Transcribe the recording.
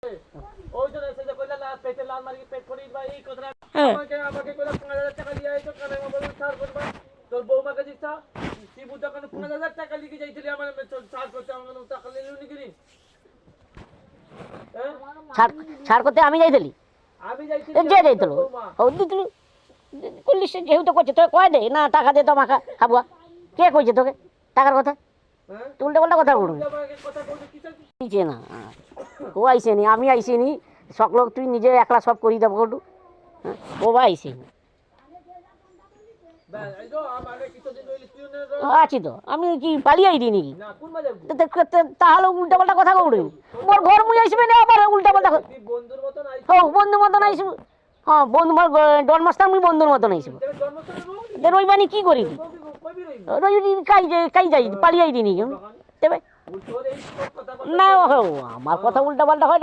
ওই জন্য এসে যে কইলা না পেটে লাল মারি পেট ফড়ি ভাই এই কথা হ্যাঁ আমাকে কইলা 5000 টাকা দিয়ে আইছো কানে বলে সার করবা তোর বউমাকে দিছা শিবু দোকানে 5000 টাকা লিখে যাইছিলি আমার সার করতে আমার টাকা লিলু নি কিনি হ্যাঁ ছাড় করতে আমি যাইছিলি আমি যাইছিলি যে যাইতলো ও দিতলু পুলিশ যেহেতু করছে তোকে কয় দে না টাকা দে তো মাখা খাবুয়া কে কইছে তোকে টাকার কথা হ্যাঁ তুই উল্টা পাল্টা কথা বলবি আমাকে কথা বলতে কি চাই নিচে না ও আইসে নি আমি আইসি নি সকল তুই নিজে একলা সব করি দেবো কটু ও বা আইসি নি এই তো আমাকে কিছুদিন হইলে তুই আছি তো আমি কি পালিয়ে আইডি নাকি না কোন বাজার তাহলে উল্টা পাল্টা কথা কবি মোর ঘর মুই আসবে না আবার উল্টা পাল্টা তুই বন্ধুর মতন আইছিস হ্যাঁ বন্ধু মতন আইসব হ্যাঁ বন্ধু জন্মাস্থান মুই বন্ধুর মতন আইসব তোর জন্মস্থানে রইবানি কি করি কবি রইবি রইবানি কাই যাই পালিয়ে আইডি নাকি দেবে তোর এই কথা না আমার কথা উল্টা পাল্টা হয়